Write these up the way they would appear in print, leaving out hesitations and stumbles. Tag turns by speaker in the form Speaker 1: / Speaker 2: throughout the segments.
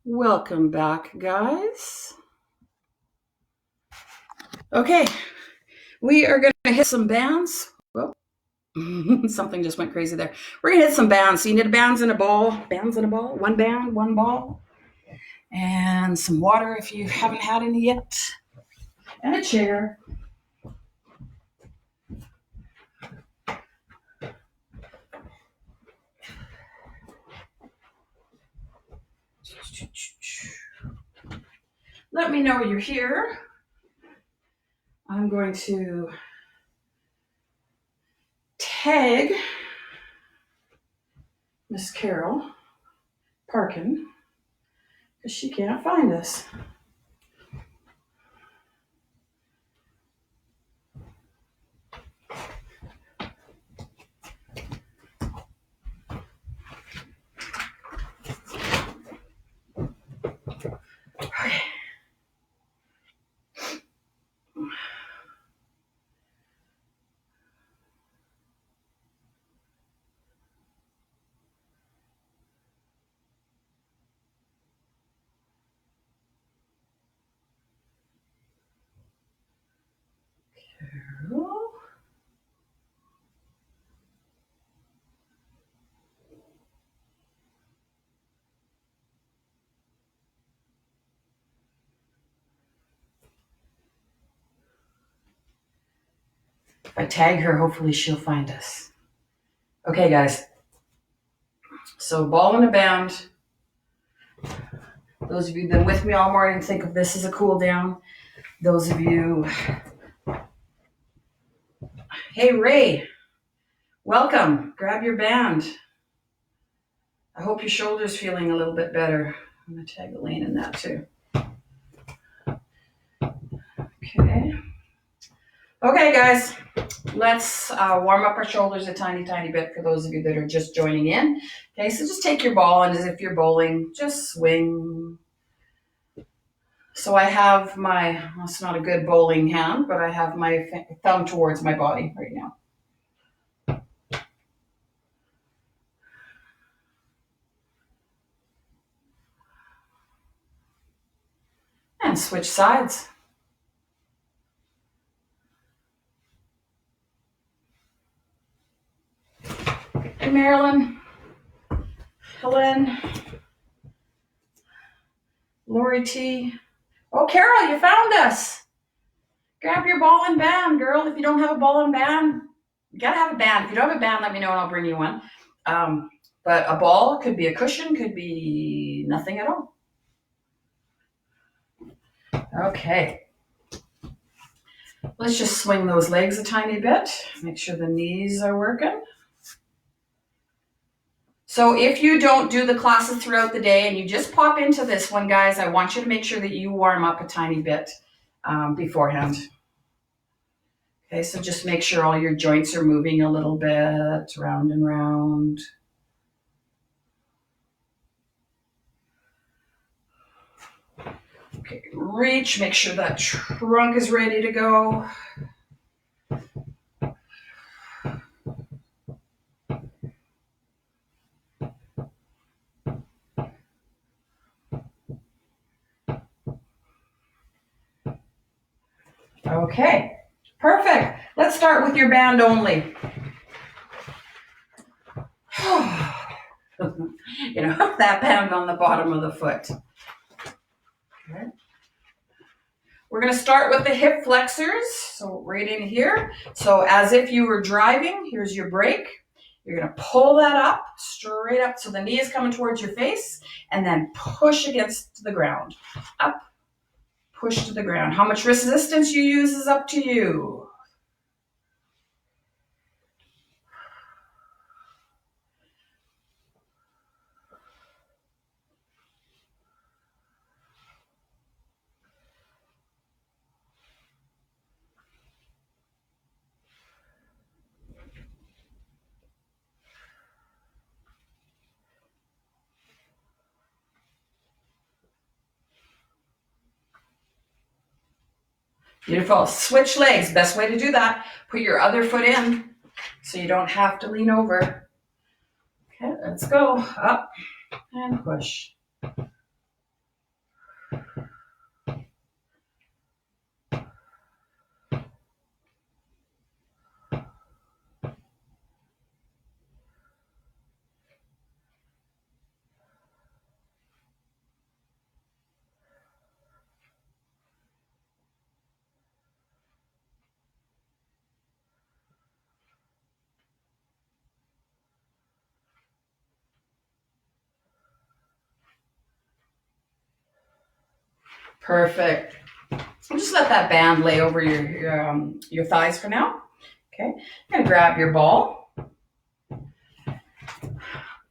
Speaker 1: Welcome back, guys. Okay, we are going to hit some bands. Whoa, something just went crazy there. We're going to hit some bands. So you need bands and a ball. Bands and a ball. One band, one ball. And some water if you haven't had any yet. And a chair. Let me know you're here. I'm going to tag Miss Carol Parkin because she can't find us. Okay. Carol. If I tag her, hopefully she'll find us. Okay, guys. So ball in a band. Those of you that have been with me all morning think of this as a cool down. Those of you, hey Ray, welcome. Grab your band. I hope your shoulder's feeling a little bit better. I'm gonna tag Elaine in that too. Okay. Okay, guys. Let's warm up our shoulders a tiny bit for those of you that are just joining in. Okay, so just take your ball and as if you're bowling, just swing. So I have my, well, it's not a good bowling hand, but I have my thumb towards my body right now. And switch sides. Hey, Marilyn, Helen, Lori T. Oh, Carol, you found us. Grab your ball and band, girl. If you don't have a ball and band, you gotta have a band. If you don't have a band, let me know and I'll bring you one. But a ball could be a cushion, could be nothing at all. Okay. Let's just swing those legs a tiny bit. Make sure the knees are working. So if you don't do the classes throughout the day and you just pop into this one, guys, I want you to make sure that you warm up a tiny bit beforehand. Okay, so just make sure all your joints are moving a little bit, round and round. Okay, reach, make sure that trunk is ready to go. Okay, perfect. Let's start with your band only. You know, that band on the bottom of the foot. Okay. We're going to start with the hip flexors. So right in here. So as if you were driving, here's your brake. You're going to pull that up, straight up. So the knee is coming towards your face and then push against the ground. Up, push to the ground. How much resistance you use is up to you. Beautiful. Switch legs. Best way to do that. Put your other foot in so you don't have to lean over. Okay, let's go. Up and push. Perfect. Just let that band lay over your thighs for now. Okay, you're gonna grab your ball.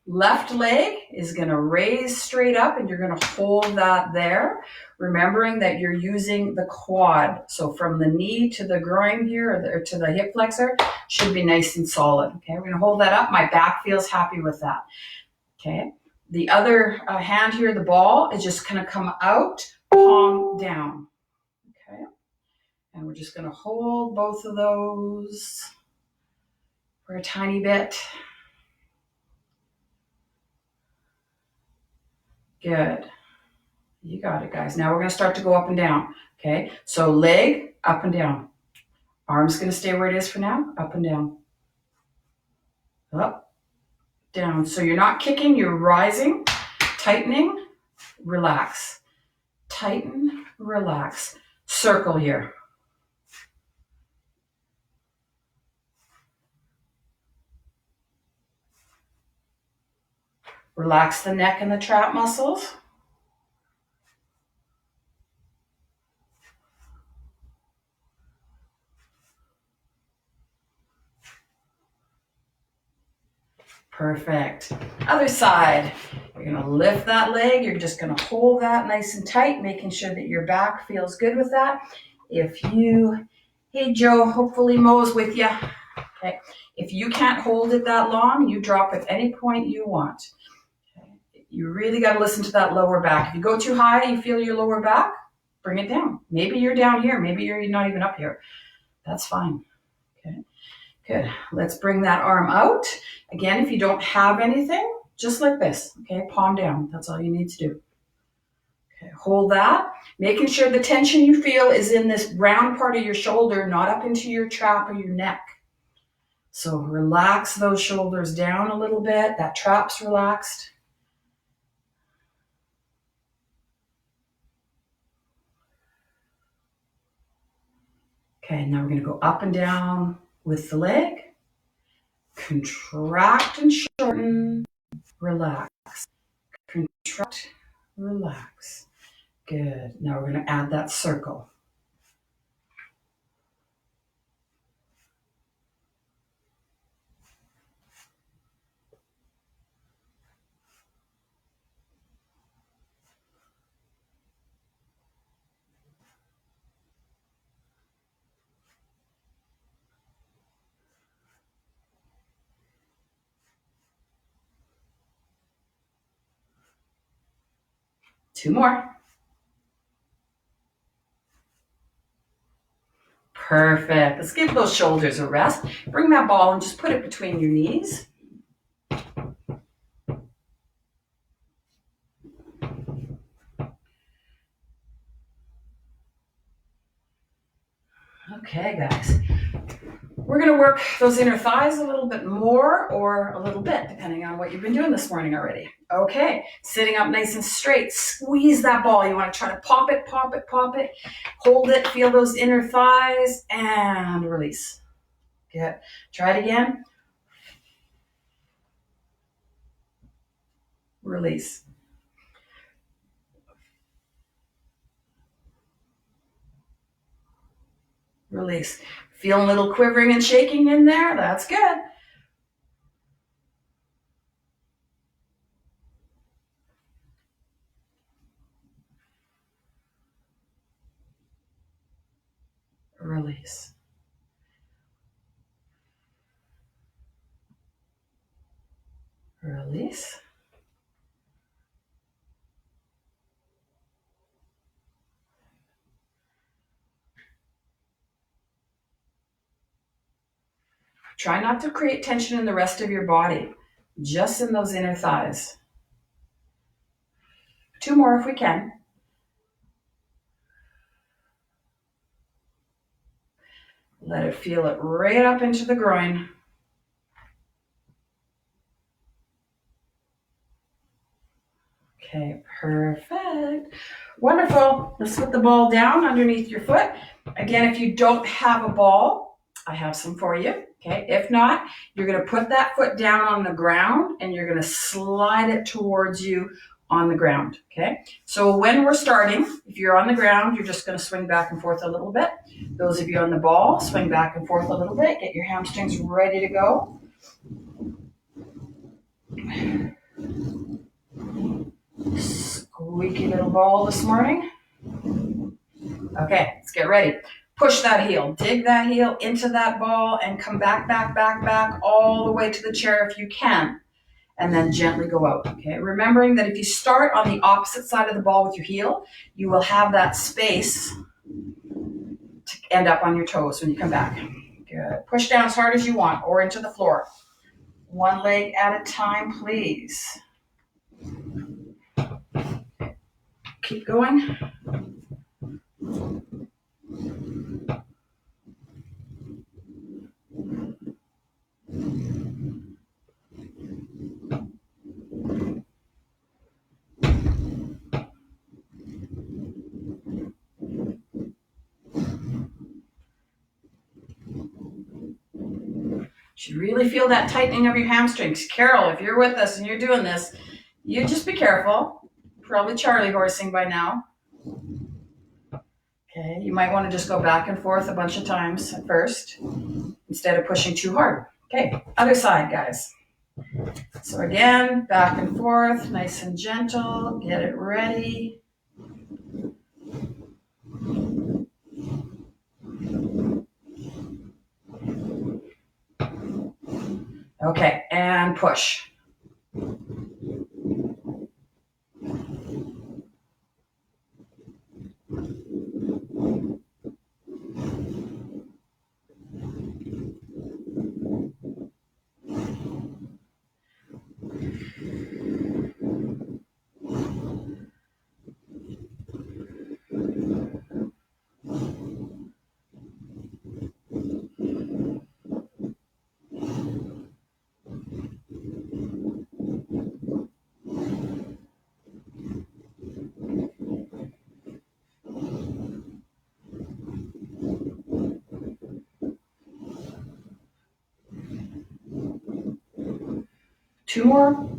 Speaker 1: Left leg is gonna raise straight up and you're gonna hold that there, remembering that you're using the quad. So from the knee to the groin here, or to the hip flexor, should be nice and solid. Okay, we're gonna hold that up. My back feels happy with that. Okay, the other hand here, the ball, is just gonna come out, palm down. Okay, and we're just gonna hold both of those for a tiny bit. Good. You got it, guys. Now we're going to start to go up and down. Okay, so leg, up and down. Arm's going to stay where it is for now, up and down. Up, down. So you're not kicking, you're rising, tightening, relax. Tighten, relax. Circle here. Relax the neck and the trap muscles. Perfect. Other side. You're going to lift that leg. You're just going to hold that nice and tight, making sure that your back feels good with that. Hey Joe, hopefully Mo's with you. Okay. If you can't hold it that long, you drop at any point you want. Okay. You really got to listen to that lower back. If you go too high, you feel your lower back, bring it down. Maybe you're down here. Maybe you're not even up here. That's fine. Okay. Good. Let's bring that arm out. Again, if you don't have anything, just like this. Okay. Palm down. That's all you need to do. Okay. Hold that. Making sure the tension you feel is in this round part of your shoulder, not up into your trap or your neck. So relax those shoulders down a little bit. That trap's relaxed. Okay, now we're going to go up and down with the leg. Contract and shorten. Relax. Contract, relax. Good. Now we're going to add that circle. Two more. Perfect. Let's give those shoulders a rest. Bring that ball and just put it between your knees. Okay, guys. We're going to work those inner thighs a little bit more or a little bit, depending on what you've been doing this morning already. Okay, sitting up nice and straight. Squeeze that ball. You want to try to pop it, pop it, pop it. Hold it, feel those inner thighs, and release. Good. Try it again. Release. Release. Feel a little quivering and shaking in there? That's good. Release. Release. Try not to create tension in the rest of your body, just in those inner thighs. Two more if we can. Let it feel it right up into the groin. Okay, perfect. Wonderful. Let's put the ball down underneath your foot. Again, if you don't have a ball, I have some for you. Okay, if not, you're going to put that foot down on the ground and you're going to slide it towards you on the ground, okay? So when we're starting, if you're on the ground, you're just going to swing back and forth a little bit. Those of you on the ball, swing back and forth a little bit. Get your hamstrings ready to go. Squeaky little ball this morning. Okay, let's get ready. Push that heel, dig that heel into that ball and come back, all the way to the chair if you can. And then gently go out, okay? Remembering that if you start on the opposite side of the ball with your heel, you will have that space to end up on your toes when you come back. Good. Push down as hard as you want or into the floor. One leg at a time, please. Keep going. Should really feel that tightening of your hamstrings. Carol, if you're with us and you're doing this, you just be careful. Probably Charlie horsing by now. Okay, you might want to just go back and forth a bunch of times at first instead of pushing too hard. Okay, other side, guys. So again, back and forth, nice and gentle. Get it ready. Okay, and push. Two more.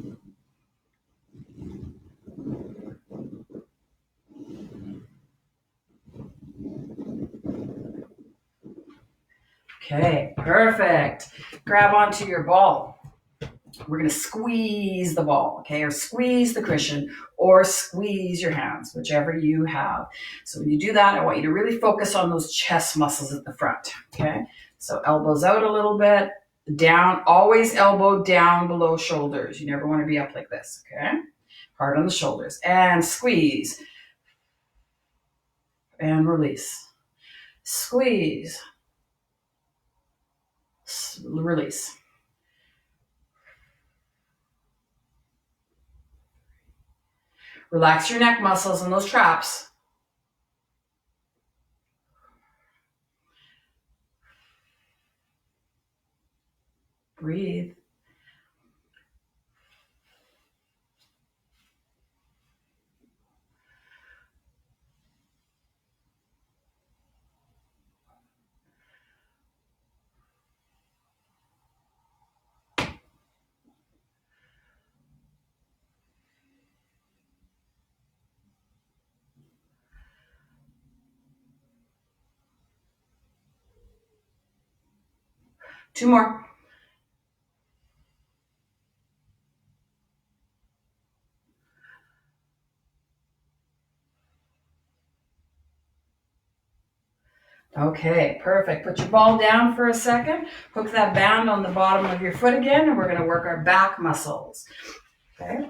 Speaker 1: Okay, perfect. Grab onto your ball. We're going to squeeze the ball, okay, or squeeze the cushion, or squeeze your hands, whichever you have. So when you do that, I want you to really focus on those chest muscles at the front, okay? So elbows out a little bit, down, always elbow down below shoulders. You never want to be up like this, okay? Hard on the shoulders. And squeeze. And release. Squeeze. Release. Relax your neck muscles and those traps. Breathe. Two more. Okay, perfect. Put your ball down for a second. Hook that band on the bottom of your foot again, and we're going to work our back muscles. Okay.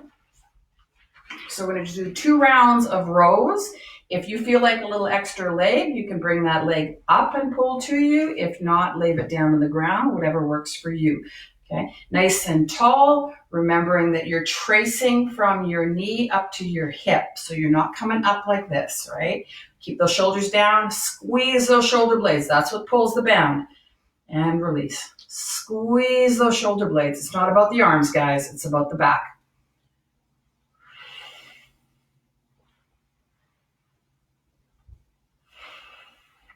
Speaker 1: So we're going to do 2 rounds of rows. If you feel like a little extra leg, you can bring that leg up and pull to you. If not, leave it down on the ground, whatever works for you. Okay, nice and tall, remembering that you're tracing from your knee up to your hip. So you're not coming up like this, right? Keep those shoulders down, squeeze those shoulder blades. That's what pulls the band. And release. Squeeze those shoulder blades. It's not about the arms, guys. It's about the back.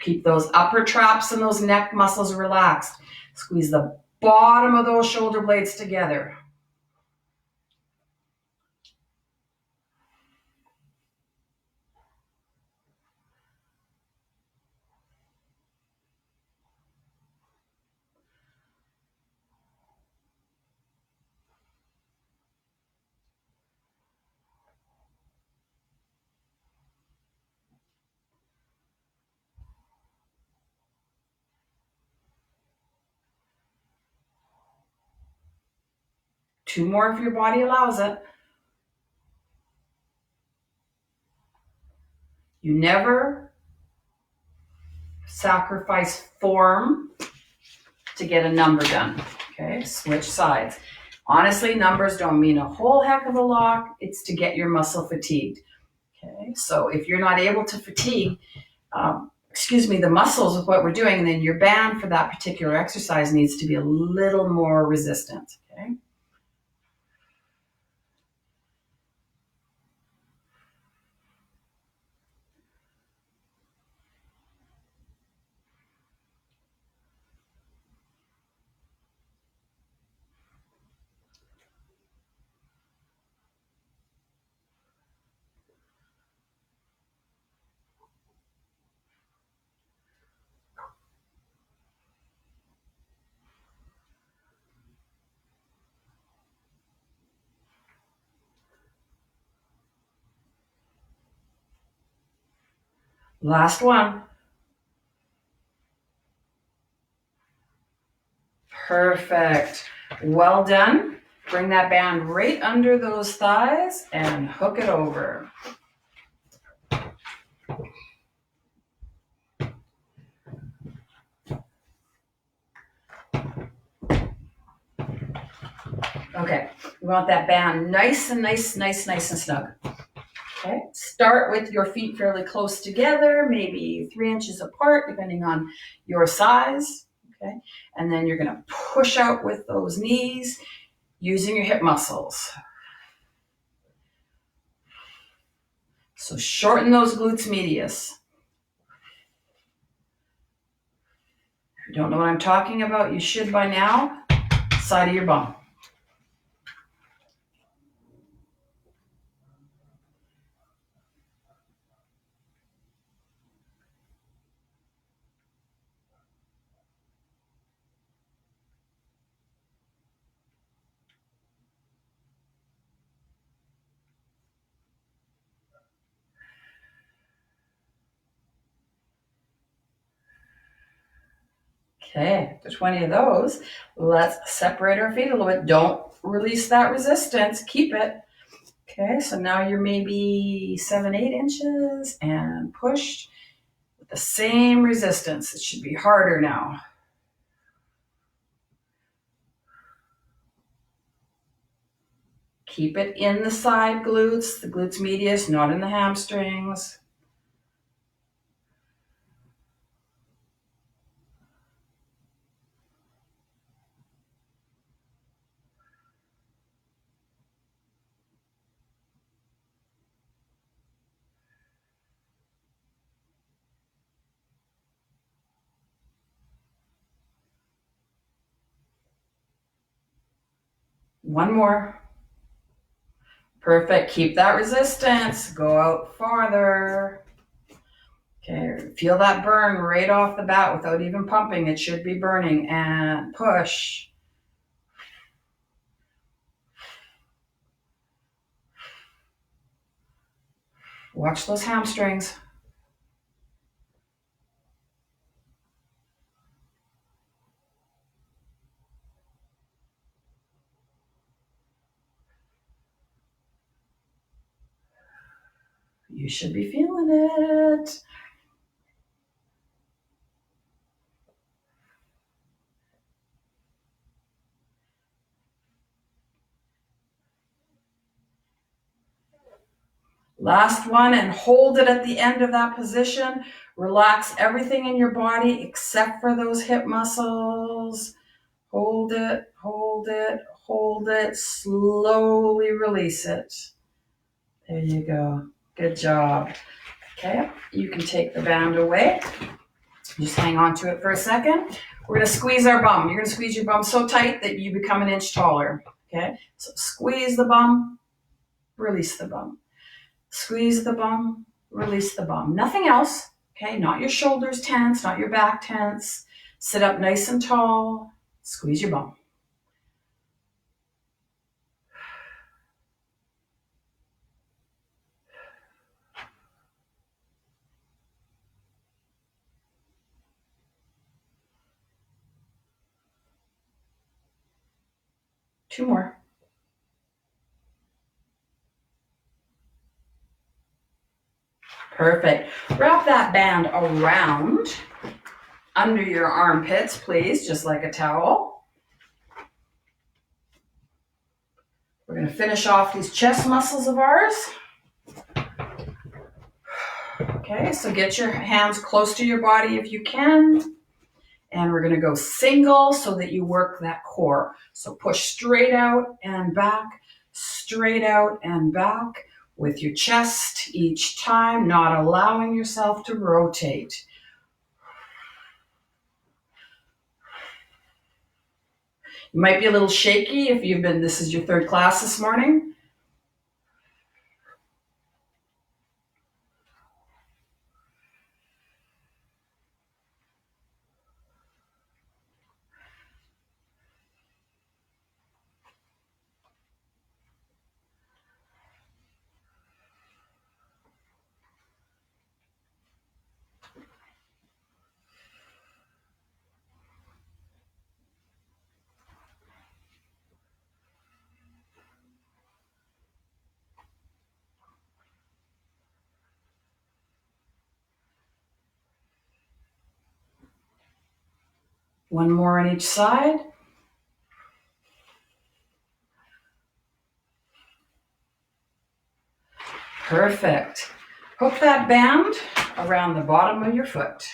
Speaker 1: Keep those upper traps and those neck muscles relaxed. Squeeze the bottom of those shoulder blades together. 2 more if your body allows it. You never sacrifice form to get a number done. Okay, switch sides. Honestly, numbers don't mean a whole heck of a lot. It's to get your muscle fatigued. Okay, so if you're not able to fatigue, the muscles of what we're doing, then your band for that particular exercise needs to be a little more resistant. Okay. Last one. Perfect. Well done. Bring that band right under those thighs and hook it over. Okay, we want that band nice and snug. Okay, start with your feet fairly close together, maybe 3 inches apart, depending on your size. Okay, and then you're gonna push out with those knees using your hip muscles. So shorten those glutes medius. If you don't know what I'm talking about, you should by now. Side of your bum. Okay, after 20 of those, let's separate our feet a little bit. Don't release that resistance. Keep it. Okay, so now you're maybe 7, 8 inches and push with the same resistance. It should be harder now. Keep it in the side glutes, the glutes medius, not in the hamstrings. One more. Perfect. Keep that resistance. Go out farther. Okay, feel that burn right off the bat without even pumping. It should be burning. And push. Watch those hamstrings. You should be feeling it. Last one, and hold it at the end of that position. Relax everything in your body except for those hip muscles. Hold it, hold it, hold it. Slowly release it. There you go. Good job. Okay, you can take the band away. Just hang on to it for a second. We're going to squeeze our bum. You're going to squeeze your bum so tight that you become an inch taller. Okay, so squeeze the bum, release the bum. Squeeze the bum, release the bum. Nothing else. Okay, not your shoulders tense, not your back tense. Sit up nice and tall. Squeeze your bum. Two more. Perfect. Wrap that band around under your armpits, please, just like a towel. We're going to finish off these chest muscles of ours. Okay, so get your hands close to your body if you can. And we're going to go single so that you work that core. So push straight out and back, straight out and back with your chest each time, not allowing yourself to rotate. You might be a little shaky if this is your third class this morning. One more on each side. Perfect. Hook that band around the bottom of your foot.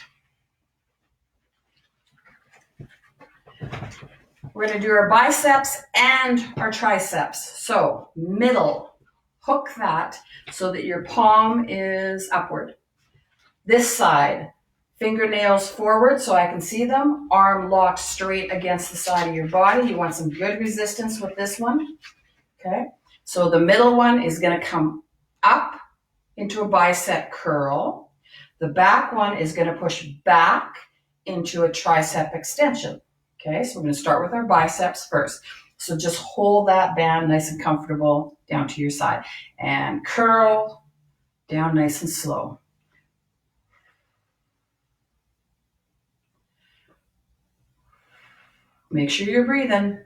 Speaker 1: We're going to do our biceps and our triceps. So middle, hook that so that your palm is upward. This side, fingernails forward so I can see them, arm locked straight against the side of your body. You want some good resistance with this one. Okay, so the middle one is going to come up into a bicep curl. The back one is going to push back into a tricep extension. Okay, so we're going to start with our biceps first. So just hold that band nice and comfortable down to your side and curl down nice and slow. Make sure you're breathing.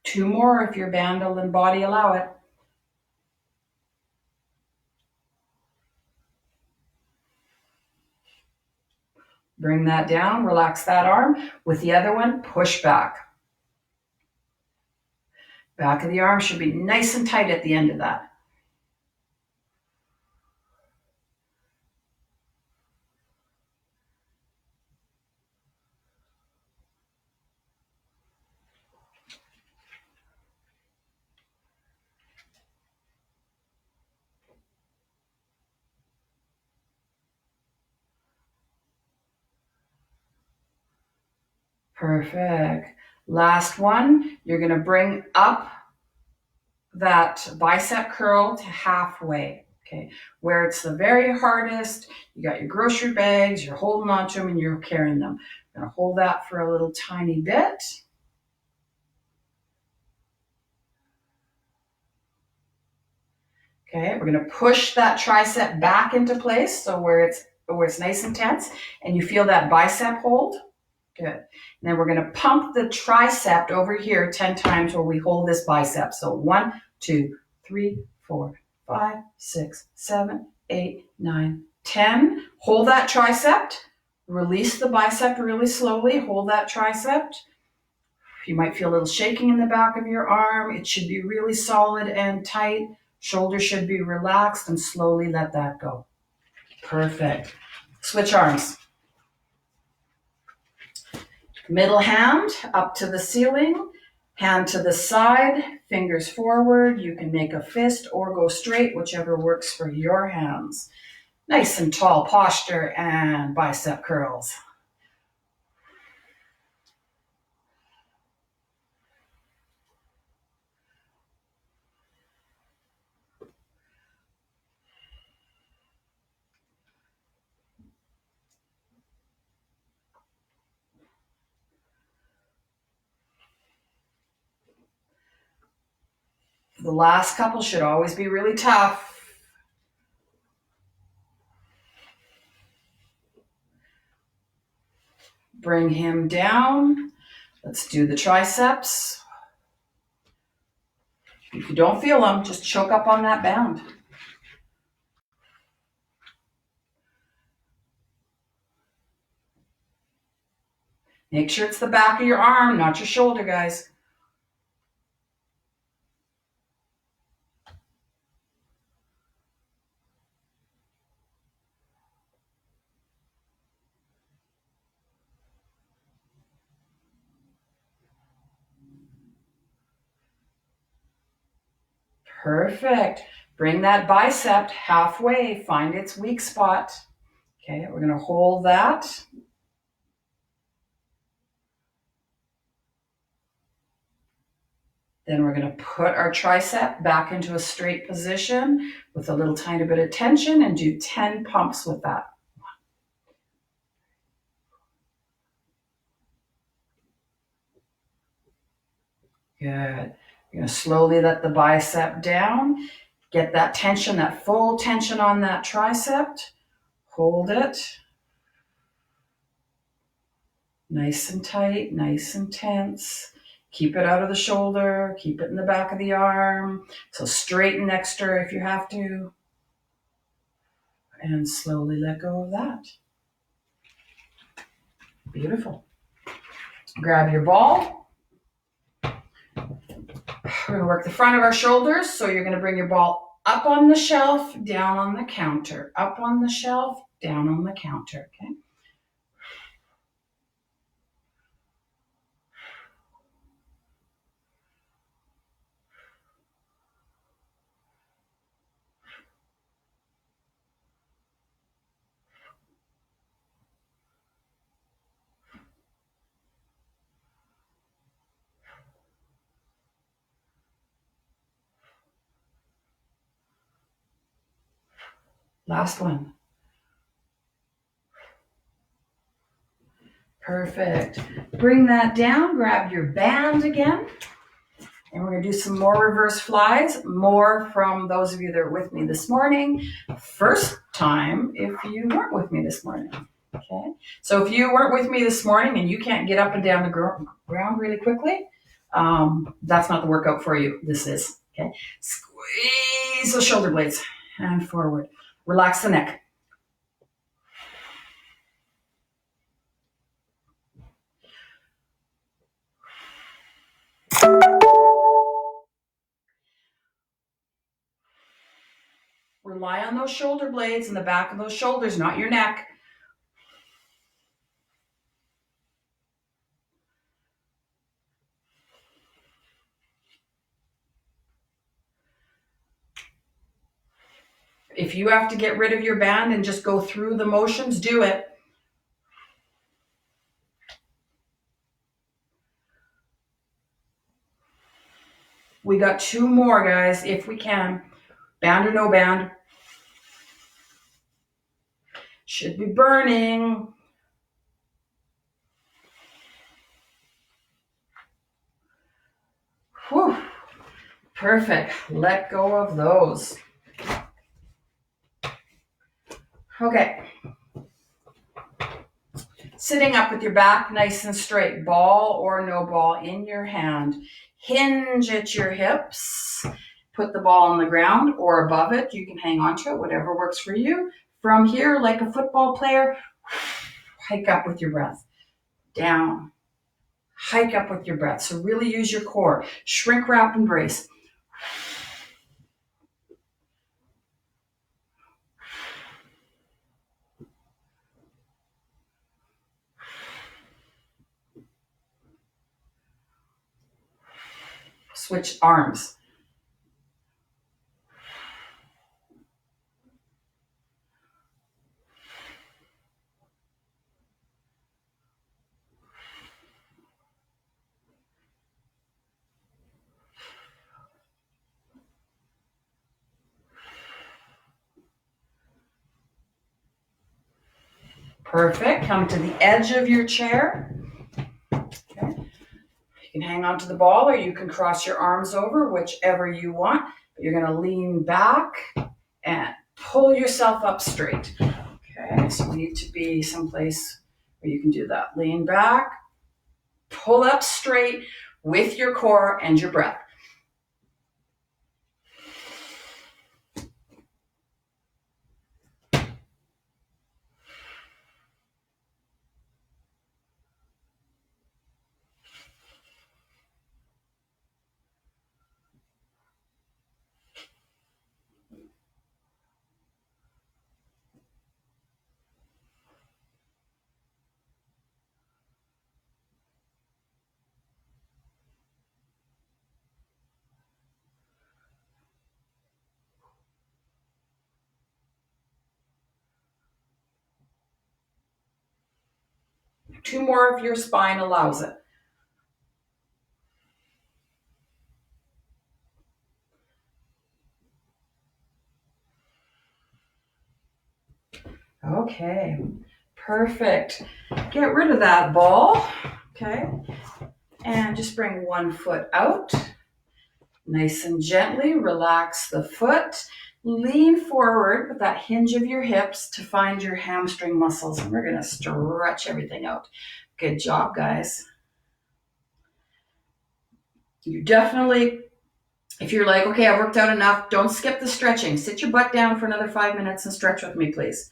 Speaker 1: Two more if your band and body allow it. Bring that down, relax that arm. With the other one, push back. Back of the arm should be nice and tight at the end of that. Perfect. Last one, you're going to bring up that bicep curl to halfway. Okay, where it's the very hardest, you got your grocery bags, you're holding on to them and you're carrying them. I'm going to hold that for a little tiny bit. Okay, we're going to push that tricep back into place so where it's nice and tense and you feel that bicep hold. Good. And then we're going to pump the tricep over here 10 times while we hold this bicep. So 1, 2, 3, 4, 5, 6, 7, 8, 9, 10. Hold that tricep. Release the bicep really slowly. Hold that tricep. You might feel a little shaking in the back of your arm. It should be really solid and tight. Shoulder should be relaxed and slowly let that go. Perfect. Switch arms. Middle hand up to the ceiling, hand to the side, fingers forward. You can make a fist or go straight, whichever works for your hands. Nice and tall posture and bicep curls. The last couple should always be really tough. Bring him down. Let's do the triceps. If you don't feel them, just choke up on that band. Make sure it's the back of your arm, not your shoulder, guys. Perfect. Bring that bicep halfway. Find its weak spot. Okay, we're going to hold that. Then we're going to put our tricep back into a straight position with a little tiny bit of tension and do 10 pumps with that. Good. You're going to slowly let the bicep down. Get that tension, that full tension on that tricep. Hold it. Nice and tight, nice and tense. Keep it out of the shoulder. Keep it in the back of the arm. So straighten extra if you have to. And slowly let go of that. Beautiful. Grab your ball. We're going to work the front of our shoulders. So you're going to bring your ball up on the shelf, down on the counter. Up on the shelf, down on the counter. Okay. Last one. Perfect. Bring that down, grab your band again. And we're going to do some more reverse flies, more from those of you that are with me this morning. First time if you weren't with me this morning. Okay. So if you weren't with me this morning and you can't get up and down the ground really quickly, that's not the workout for you. This is. Okay. Squeeze the shoulder blades and forward. Relax the neck. Rely on those shoulder blades in the back of those shoulders, not your neck. If you have to get rid of your band and just go through the motions, do it. We got 2 more, guys, if we can. Band or no band. Should be burning. Whew. Perfect. Let go of those. Okay. Sitting up with your back nice and straight. Ball or no ball in your hand. Hinge at your hips. Put the ball on the ground or above it. You can hang on to it, whatever works for you. From here, like a football player, hike up with your breath. Down. Hike up with your breath. So really use your core. Shrink, wrap, and brace. Switch arms. Perfect. Come to the edge of your chair. Okay. You You can hang onto the ball or you can cross your arms over, whichever you want. But you're going to lean back and pull yourself up straight. Okay, so we need to be someplace where you can do that. Lean back, pull up straight with your core and your breath. Two more if your spine allows it. Okay, perfect. Get rid of that ball, okay? And just bring one foot out. Nice and gently relax the foot. Lean forward with that hinge of your hips to find your hamstring muscles. And we're going to stretch everything out. Good job, guys. You definitely, if you're like, okay, I worked out enough, don't skip the stretching. Sit your butt down for another 5 minutes and stretch with me, please.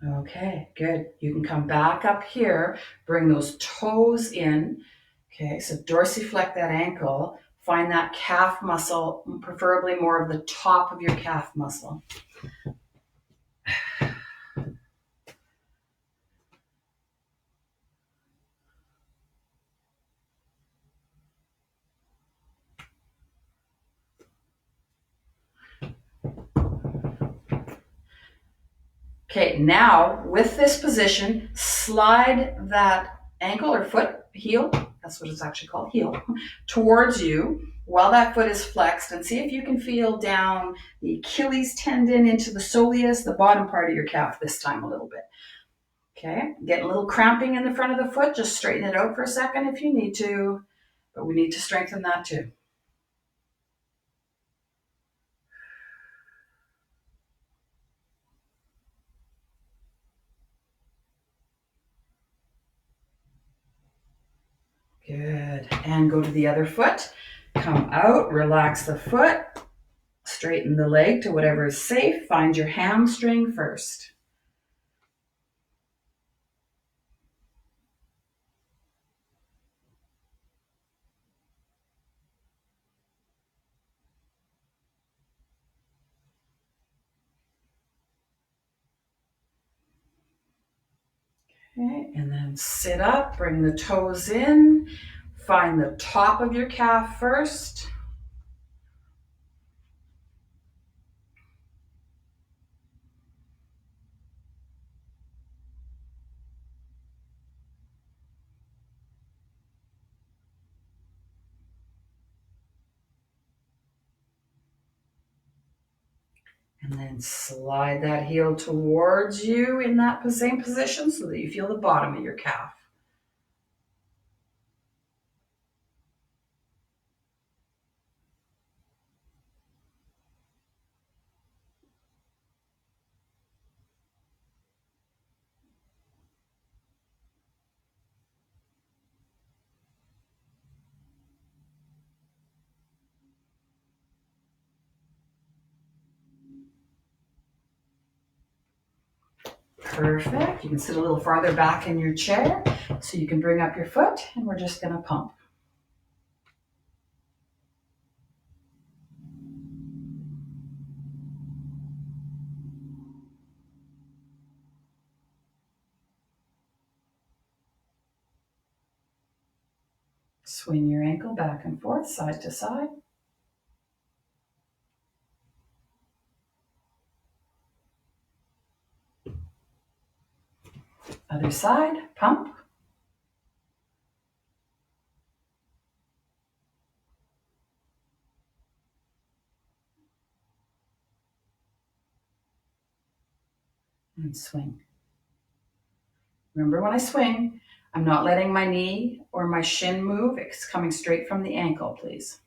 Speaker 1: Okay, good. You can come back up here, bring those toes in. Okay, so dorsiflect that ankle. Find that calf muscle, preferably more of the top of your calf muscle. Okay, now with this position, slide that ankle or foot, heel, that's what it's actually called, heel, towards you while that foot is flexed, and see if you can feel down the Achilles tendon into the soleus, the bottom part of your calf this time a little bit. Okay, getting a little cramping in the front of the foot, just straighten it out for a second if you need to, but we need to strengthen that too. Good. And go to the other foot. Come out, relax the foot, straighten the leg to whatever is safe. Find your hamstring first. Okay, and then sit up, bring the toes in. Find the top of your calf first. And then slide that heel towards you in that same position so that you feel the bottom of your calf. Perfect. You can sit a little farther back in your chair so you can bring up your foot, and we're just going to pump. Swing your ankle back and forth, side to side. Other side, pump. and swing. Remember, when I swing, I'm not letting my knee or my shin move. It's coming straight from the ankle, please.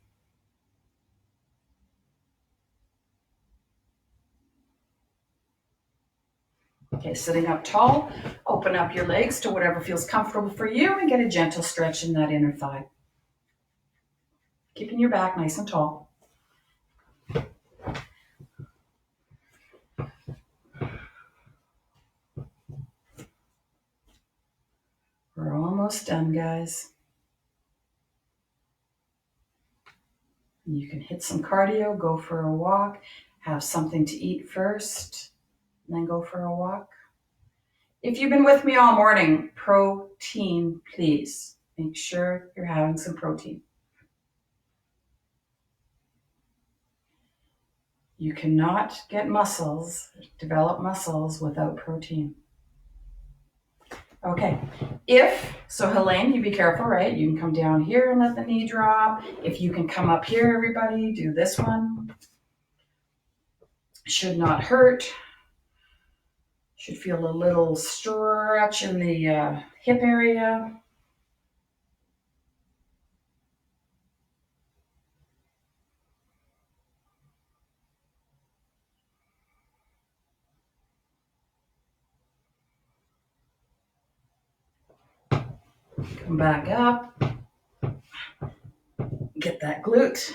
Speaker 1: Okay, sitting up tall, open up your legs to whatever feels comfortable for you and get a gentle stretch in that inner thigh. Keeping your back nice and tall. We're almost done, guys. You can hit some cardio, go for a walk, have something to eat first, and then go for a walk. If you've been with me all morning, protein, please. Make sure you're having some protein. You cannot get muscles, develop muscles without protein. Okay, so Helene, you be careful, right? You can come down here and let the knee drop. If you can come up here, everybody, do this one. Should not hurt. Should feel a little stretch in the hip area. Come back up. Get that glute.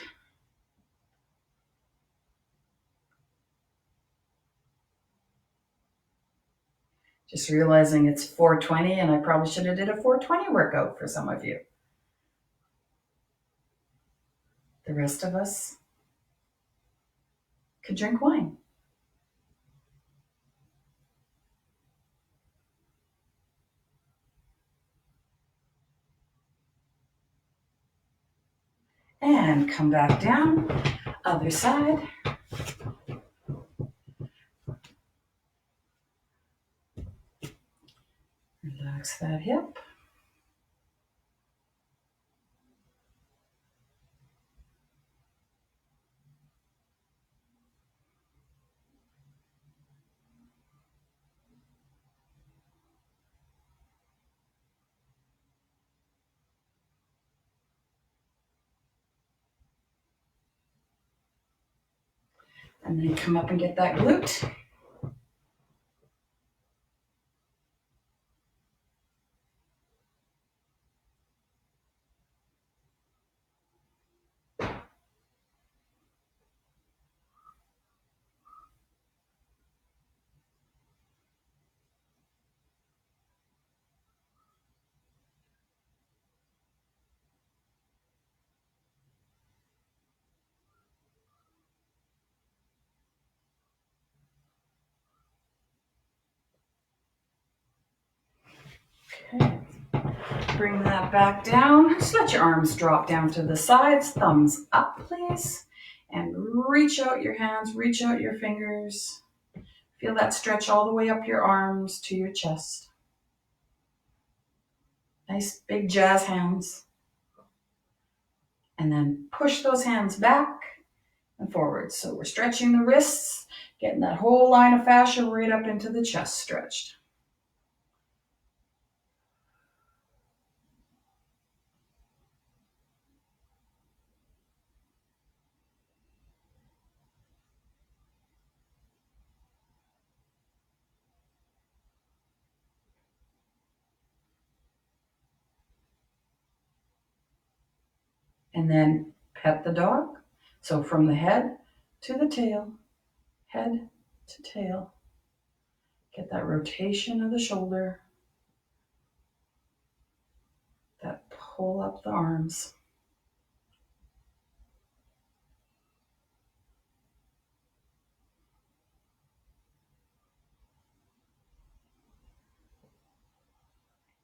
Speaker 1: Just realizing it's 4:20 and I probably should have did a 4:20 workout for some of you. The rest of us could drink wine. And come back down, other side. Relax that hip. And then come up and get that glute. Okay. Bring that back down. Just let your arms drop down to the sides. Thumbs up, please. And reach out your hands, reach out your fingers. Feel that stretch all the way up your arms to your chest. Nice big jazz hands. And then push those hands back and forward. So we're stretching the wrists, getting that whole line of fascia right up into the chest stretched. And then pet the dog. So from the head to the tail, head to tail. Get that rotation of the shoulder, that pull up the arms.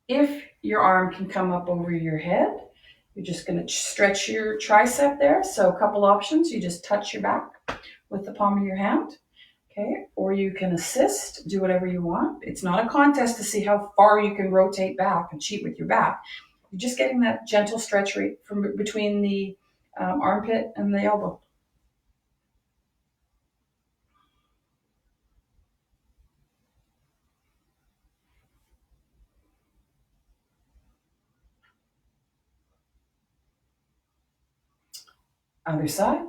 Speaker 1: If your arm can come up over your head, you're just going to stretch your tricep there. So a couple options. You just touch your back with the palm of your hand. Okay, or you can assist, do whatever you want. It's not a contest to see how far you can rotate back and cheat with your back. You're just getting that gentle stretch rate from between the armpit and the elbow. Other side.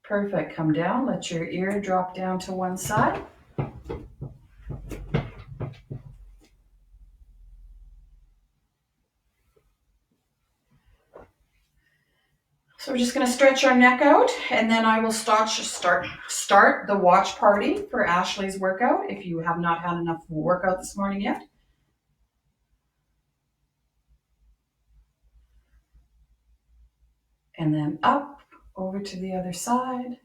Speaker 1: Perfect. Come down. Let your ear drop down to one side. So we're just going to stretch our neck out, and then I will start the watch party for Ashley's workout if you have not had enough workout this morning yet. And then up, over to the other side.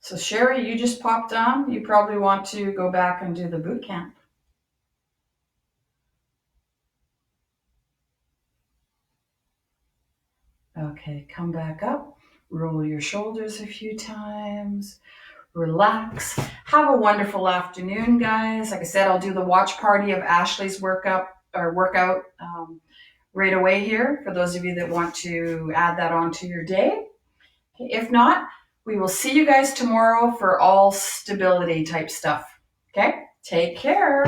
Speaker 1: So Sherry, you just popped on. You probably want to go back and do the boot camp. Okay, come back up. Roll your shoulders a few times. Relax. Have a wonderful afternoon, guys. Like I said, I'll do the watch party of Ashley's workout right away here for those of you that want to add that onto your day. If not, we will see you guys tomorrow for all stability type stuff. Okay? Take care.